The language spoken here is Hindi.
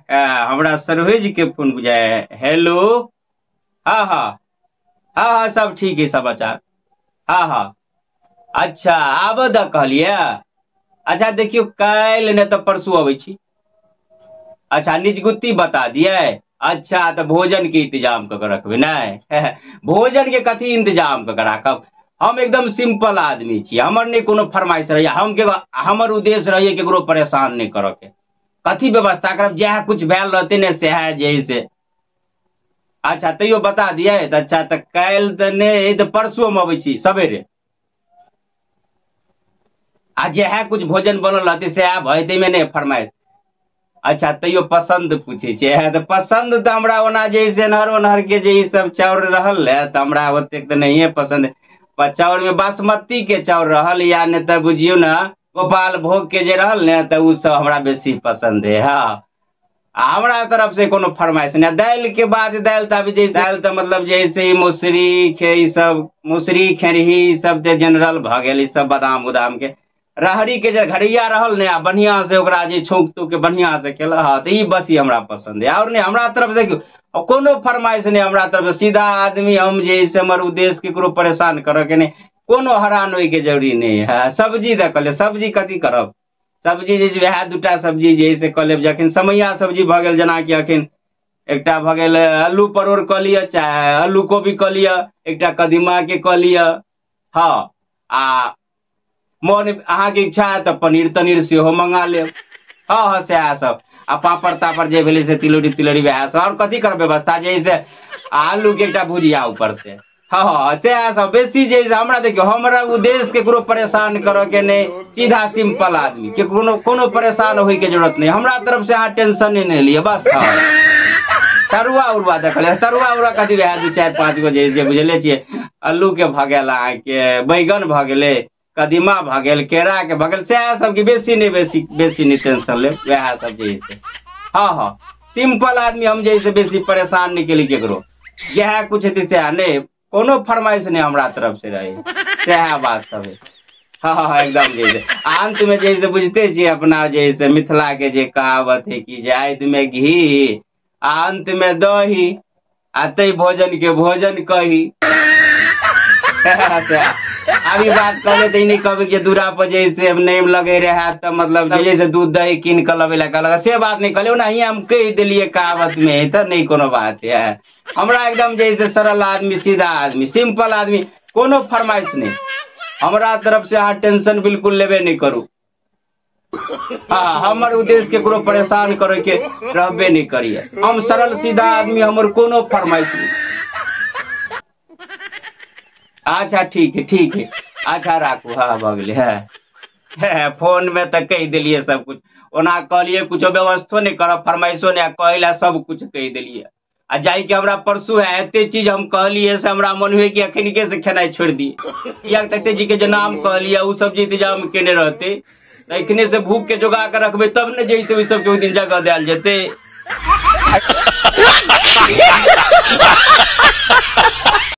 हमरा सरोज के फोन बुझाए। हेलो। हाँ हाँ। हाँ हाँ सब ठीक है समाचार। हाँ हाँ। अच्छा आब द कहलियै। अच्छा देखियो काल्हि ने तऽ परसू अबै छी। अच्छा निजगुत्ती बता दियै। अच्छा तऽ भोजन के इंतजाम कऽ के रखबै ने। भोजन के कथी इंतजाम कऽ के राखब। हम एकदम सिंपल आदमी छी, हमर नहीं कोनो फरमाइश रहैया। हमर उद्देश्य रहैया केकरो परेशान नहीं करऽ के। कथी व्यवस्था करब, जएह कुछ भेल रहतै ने सएह जे है से। अच्छा तैयो बता दियै। तऽ अच्छा तऽ काल्हि तऽ नहीं तऽ परसू हम अबै छी सवेरे। आ जएह कुछ भोजन बनल रहतै सएह भय में नहीं फरमाइश। अच्छा तैयो पसंद पूछे छै। तऽ पसंद तऽ हमरा ओना जे है से एनहर ओनहर के जे ई सब चाउर रहल है तऽ हमरा ओतेक तऽ नहिये पसंद। चाउर में बासमती के चाउर रहल या ने तऽ बुझियो ना गोपाल भोग के जे रहल ने तऽ उ सब हमरा बेसी पसंद है। हाँ आ हमरा तरफ से कोनो फरमाइश नहीं। दालि के बाद दालि तऽ अभी जैसे दालि तऽ मतलब जैसे मौसरी के ई सब मौसरी खेरही ई सब ते जनरल भ गेल। ई सब बादाम उदाम के राहड़ी के जे घड़िया रहल ने आ बढ़िया से ओकरा जे छौंक तूक के बढ़िया से केला हाँ तो ई बस ही हमरा पसंद है। और नहीं हमरा तरफ से कोनो फरमाइश नहीं। हमरा तरफ से सीधा आदमी हम जे है से हमर उद्देश्य केकरो परेशान करऽ के नहीं। कोनो हैरान होय के जरूरी नहीं है। सब्जी दे कहलिए सब्जी कथी करब। सब्जी जे वएह दूटा सब्जी जे है से कऽ लेब। जखन समैया सब्जी भऽ गेल जेनाकि अखन एकटा भऽ गेल आलू परोर कऽ लिअ चाहे आलू कोबी कऽ लिअ, एकटा कदीमा के कऽ लिअ। हाँ आ मोन अहाँके इच्छा है तऽ पनीर तनीर सेहो मंगा लेब। हाँ हाँ सएह सब आ पापड़ तापड़ जे भेलै से तिलौरी तिलौरी वएह सब। और कथी करब व्यवस्था जे है से आलू के एकटा भुजिया ऊपर से। हाँ हाँ सएह सब बेसी जे है से हमरा देखियो हमरा उद्देश्य केकरो परेशान करऽ के नहीं। सीधा सिंपल आदमी के कोनो परेशान होय के जरूरत नहीं। हमरा तरफ से अहाँ टेंशन नहीं लिया बस। हाँ तरुआ उरुआ देखल तरुआ उरुआ कथी वएह 2 4 5 गो जे बुझले छियै। आलू के भऽ गेल अहाँके बैगन भऽ गेलै, कदीमा भऽ गेल, केरा के भऽ गेल, सएह सबके बेसी नहीं टेंशन लेब वएह सब जे है से। हाँ हाँ सिंपल आदमी हम जे है से बेसी परेशान नहीं केली केकरो। जएह कुछ हेतै सएह नहीं कोनो फरमाइश नहीं हमरा तरफ से रहे। सएह बात सब है। हाँ हाँ एकदम जे है अंत में जे है बुझते छियै अपना जे है से मिथिला के जे कहावत है कि जे आइत में घी आ अंत में दही आ तै भोजन के भोजन कही। अभी बात कहले तो नहीं कहबे कि दूरा पर जैसे नहीं लगे रहे तो मतलब जैसे दूध दही कीन कर लबे लगा से बात नहीं कहले ना। हम कह दिलिए कहावत में तो नहीं कोनो बात है। हमरा एकदम जैसे सरल आदमी सीधा आदमी सिंपल आदमी कोनो फरमाइश नहीं। हमरा तरफ से अहाँ टेंशन बिल्कुल लेबे नहीं करू। हाँ हमर उद्देश्य केकरो परेशान करे के रहबे नहीं करिए। हम सरल सीधा आदमी हमर कोनो फरमाइश नहीं। अच्छा ठीक है ठीक है। अच्छा राखू। हाँ भऽ गेलै है फोन में तो कह दिलिए सब कुछ। ओना कहलिए कुछो व्यवस्थो नहीं करब फरमाइशो नहीं कहला सब कुछ कह दिलिए। आ जाई के हमरा परसू है एते चीज हम कहलिए से हमरा मन हुए कि अखनिके से खेनाई छोड़ दी। या तते जी के जो नाम कहलिए उ सब जे इंतजाम केने रहते एखने से भूख के जोगा के रखबे तब न जैसे ओइ सब के ओइ दिन जगह देल जेते।